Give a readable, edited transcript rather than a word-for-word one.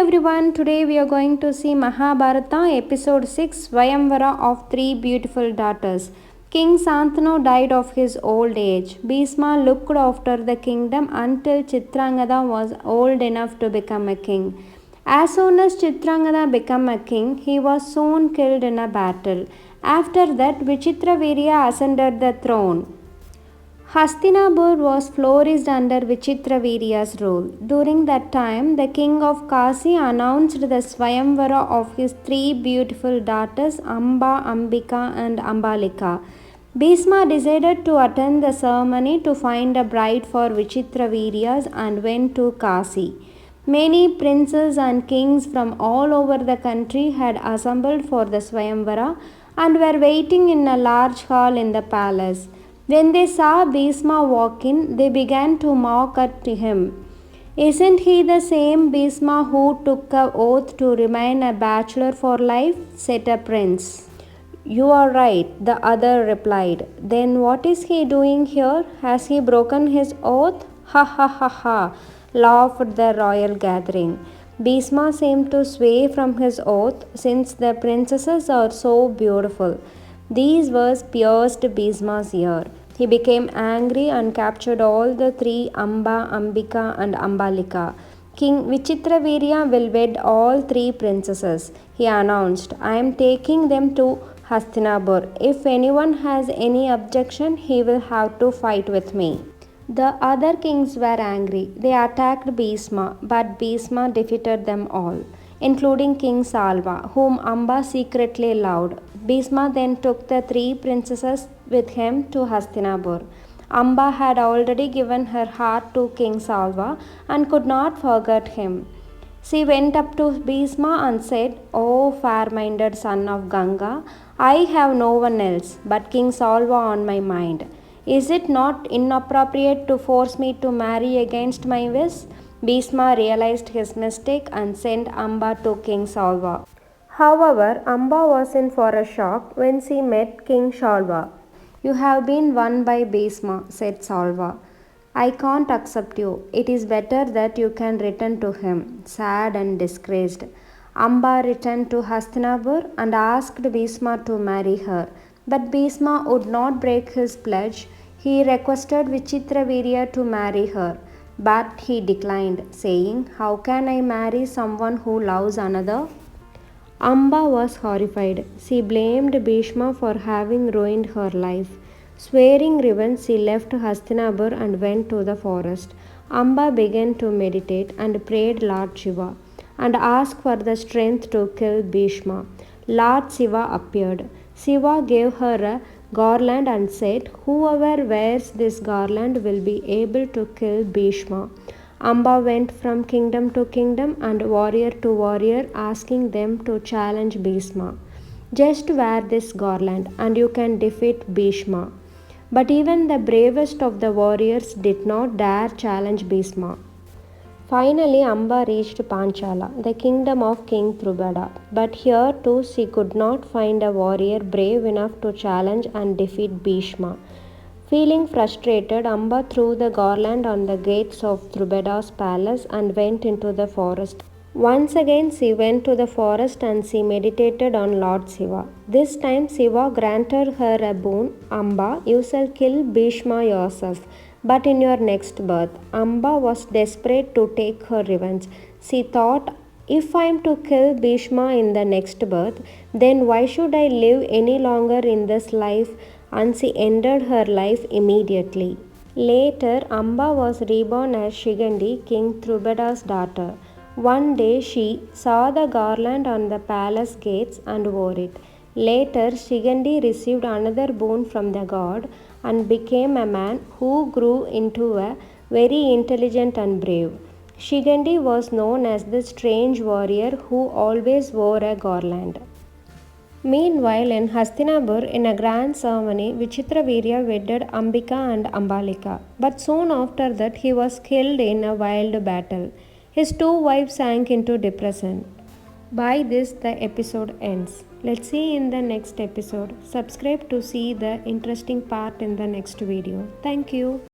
everyone, today we are going to see Mahabharata episode 6 Swayamvara of Three Beautiful Daughters. King Santanu died of his old age. Bheeshma looked after the kingdom until Chitrangada was old enough to become a king. As soon as Chitrangada became a king, he was soon killed in a battle. After that, Vichitravirya ascended the throne. Hastinapur was flourished under Vichitravirya's rule. During that time, the king of Kashi announced the Swayamvara of his three beautiful daughters Amba, Ambika and Ambalika. Bheeshma decided to attend the ceremony to find a bride for Vichitravirya and went to Kashi. Many princes and kings from all over the country had assembled for the Swayamvara and were waiting in a large hall in the palace. When they saw Bheeshma walk in, they began to mock at him. "Isn't he the same Bheeshma who took an oath to remain a bachelor for life?" said a prince. "You are right," the other replied. "Then what is he doing here? Has he broken his oath?" "Ha ha ha ha," laughed the royal gathering. Bheeshma seemed to sway from his oath since the princesses are so beautiful. These words pierced Bheeshma's ear. He became angry and captured all the three Amba, Ambika and Ambalika. "King Vichitravirya will wed all three princesses," he announced. "I am taking them to Hastinapur. If anyone has any objection, he will have to fight with me." The other kings were angry. They attacked Bheeshma, but Bheeshma defeated them all, including King Salva, whom Amba secretly loved. Bheeshma then took the three princesses with him to Hastinapur. Amba had already given her heart to King Salva and could not forget him. She went up to Bheeshma and said, "O fair-minded son of Ganga, I have no one else but King Salva on my mind. Is it not inappropriate to force me to marry against my wish?" Bheeshma realized his mistake and sent Amba to King Salva. However, Amba was in for a shock when she met King Salva. "You have been won by Bheeshma," said Salva. "I can't accept you. It is better that you can return to him." Sad and disgraced, Amba returned to Hastinapur and asked Bheeshma to marry her. But Bheeshma would not break his pledge. He requested Vichitravirya to marry her, but he declined, saying, "How can I marry someone who loves another?" Amba was horrified. She blamed Bheeshma for having ruined her life. Swearing revenge, she left Hastinapur and went to the forest. Amba began to meditate and prayed Lord Shiva and asked for the strength to kill Bheeshma. Lord Shiva appeared. Shiva gave her a garland and said, "Whoever wears this garland will be able to kill Bheeshma." Amba went from kingdom to kingdom and warrior to warrior, asking them to challenge Bheeshma. "Just wear this garland and you can defeat Bheeshma." But even the bravest of the warriors did not dare challenge Bheeshma. Finally, Amba reached Panchala, the kingdom of King Drupada. But here too she could not find a warrior brave enough to challenge and defeat Bheeshma. Feeling frustrated, Amba threw the garland on the gates of Drupada's palace and went into the forest. Once again she went to the forest and she meditated on Lord Shiva. This time Shiva granted her a boon. "Amba, you shall kill Bheeshma yourself, but in your next birth." Amba was desperate to take her revenge. She thought, "If I am to kill Bheeshma in the next birth, then why should I live any longer in this life?" And she ended her life immediately. Later, Amba was reborn as Shigandi, King Drupada's daughter. One day she saw the garland on the palace gates and wore it. Later, Shigandi received another boon from the god and became a man who grew into a very intelligent and brave. Shigandi was known as the strange warrior who always wore a garland. Meanwhile, in Hastinapur, in a grand ceremony, Vichitravirya wedded Ambika and Ambalika. But soon after that, he was killed in a wild battle. His two wives sank into depression. By this, the episode ends. Let's see in the next episode. Subscribe to see the interesting part in the next video. Thank you.